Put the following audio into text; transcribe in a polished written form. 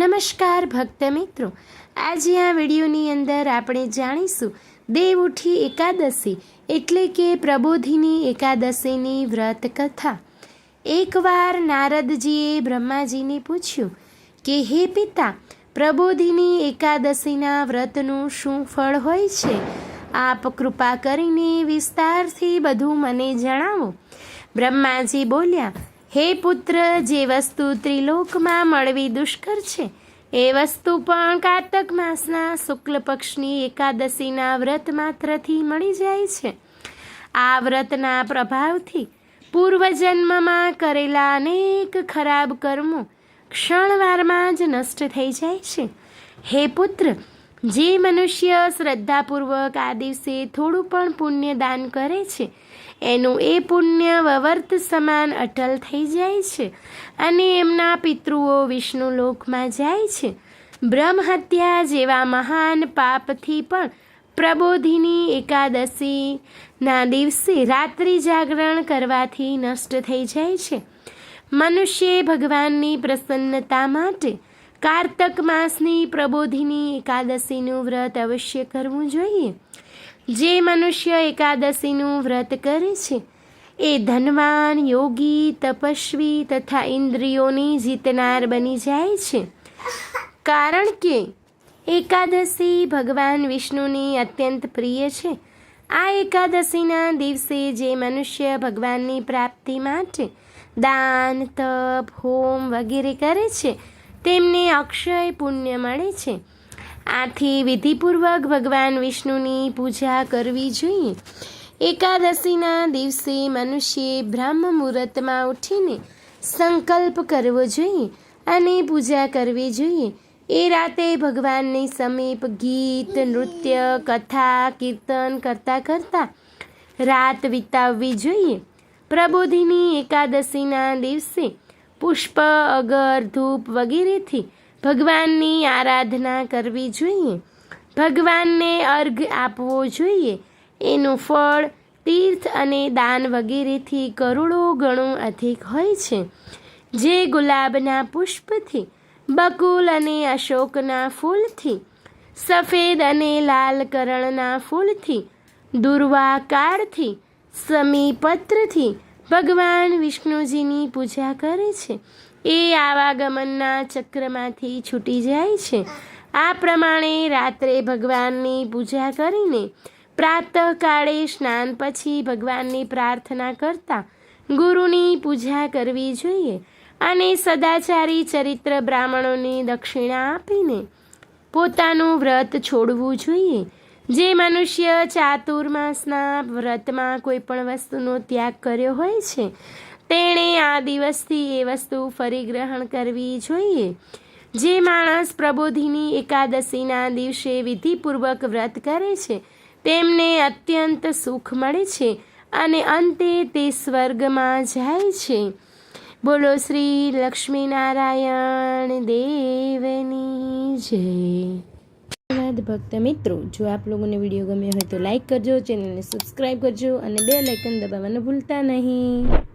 નમસ્કાર ભક્ત મિત્રો, આજે આ વિડીયોની અંદર આપણે જાણીશું દેવઉઠી એકાદશી એટલે કે પ્રબોધિની એકાદશીની વ્રત કથા। એકવાર નારદજીએ બ્રહ્માજીને પૂછ્યું કે હે પિતા, પ્રબોધિની એકાદશીના વ્રતનું શું ફળ હોય છે? આપ કૃપા કરીને વિસ્તારથી બધું મને જણાવો। બ્રહ્માજી બોલ્યા, હે પુત્ર, જે વસ્તુ ત્રિલોકમાં મળવી દુષ્કર છે એ વસ્તુ પણ કાર્તક માસના શુક્લ પક્ષની એકાદશીના વ્રત માત્રથી મળી જાય છે। આ વ્રતના પ્રભાવથી પૂર્વજન્મમાં કરેલા અનેક ખરાબ કર્મો ક્ષણવારમાં જ નષ્ટ થઈ જાય છે। હે પુત્ર, જે મનુષ્ય શ્રદ્ધાપૂર્વક આ દિવસે થોડું પણ પુણ્ય દાન કરે છે એનું એ પુણ્ય વવર્ત સમાન અટલ થઈ જાય છે અને એમના પિતૃઓ વિષ્ણુ લોકમાં જાય છે। બ્રહ્મ હત્યા જેવા મહાન પાપથી પણ પ્રબોધિની એકાદશીના દિવસે રાત્રિ જાગરણ કરવાથી નષ્ટ થઈ જાય છે। મનુષ્યે ભગવાનની પ્રસન્નતા માટે કાર્તક માસની પ્રબોધિની એકાદશીનું વ્રત અવશ્ય કરવું જોઈએ। જે મનુષ્ય એકાદશીનું વ્રત કરે છે એ ધનવાન, યોગી, તપસ્વી તથા ઇન્દ્રિયોની જીતનાર બની જાય છે, કારણ કે એકાદશી ભગવાન વિષ્ણુની અત્યંત પ્રિય છે। આ એકાદશીના દિવસે જે મનુષ્ય ભગવાનની પ્રાપ્તિ માટે દાન, તપ, હોમ વગેરે કરે છે તેમને અક્ષય પુણ્ય મળે છે। આથી વિધિપૂર્વક ભગવાન વિષ્ણુની પૂજા કરવી જોઈએ। એકાદશીના દિવસે મનુષ્યે બ્રહ્મ મુહૂર્તમાં ઉઠીને સંકલ્પ કરવો જોઈએ અને પૂજા કરવી જોઈએ। એ રાતે ભગવાનની સમીપ ગીત, નૃત્ય, કથા, કીર્તન કરતાં રાત વિતાવવી જોઈએ। પ્રબોધિની એકાદશીના દિવસે પુષ્પ, અગર, ધૂપ વગેરેથી ભગવાનની આરાધના કરવી જોઈએ। ભગવાનને અર્ઘ આપવો જોઈએ। એનું ફળ તીર્થ અને દાન વગેરેથી કરોડો ગણું અધિક હોય છે। જે ગુલાબના પુષ્પથી, બકુલ અને અશોકના ફૂલથી, સફેદ અને લાલ કરણના ફૂલથી, દુર્વા કાળથી, સમીપત્રથી ભગવાન વિષ્ણુજીની પૂજા કરે છે એ આવાગમનના ચક્રમાંથી છૂટી જાય છે। આ પ્રમાણે રાત્રે ભગવાનની પૂજા કરીને પ્રાતઃકાળે સ્નાન પછી ભગવાનની પ્રાર્થના કરતા ગુરુની પૂજા કરવી જોઈએ અને સદાચારી ચરિત્ર બ્રાહ્મણોની દક્ષિણા આપીને પોતાનું વ્રત છોડવું જોઈએ। જે મનુષ્ય ચાતુર્માસના વ્રતમાં કોઈ પણ વસ્તુનો ત્યાગ કર્યો હોય છે તેણે આ દિવસથી એ વસ્તુ ફરી ગ્રહણ કરવી જોઈએ। જે માણસ પ્રબોધિની એકાદશીના દિવસે વિધિપૂર્વક વ્રત કરે છે તેમને અત્યંત સુખ મળે છે અને અંતે તે સ્વર્ગમાં જાય છે। બોલો શ્રી લક્ષ્મીનારાયણ દેવની જય। ધન્યવાદ ભક્ત મિત્રો, જો આપ લોકોને વિડીયો ગમ્યો હોય તો લાઈક કરજો, ચેનલને સબસ્ક્રાઈબ કરજો અને બેલ આઇકન દબાવવાનું ભૂલતા નહીં।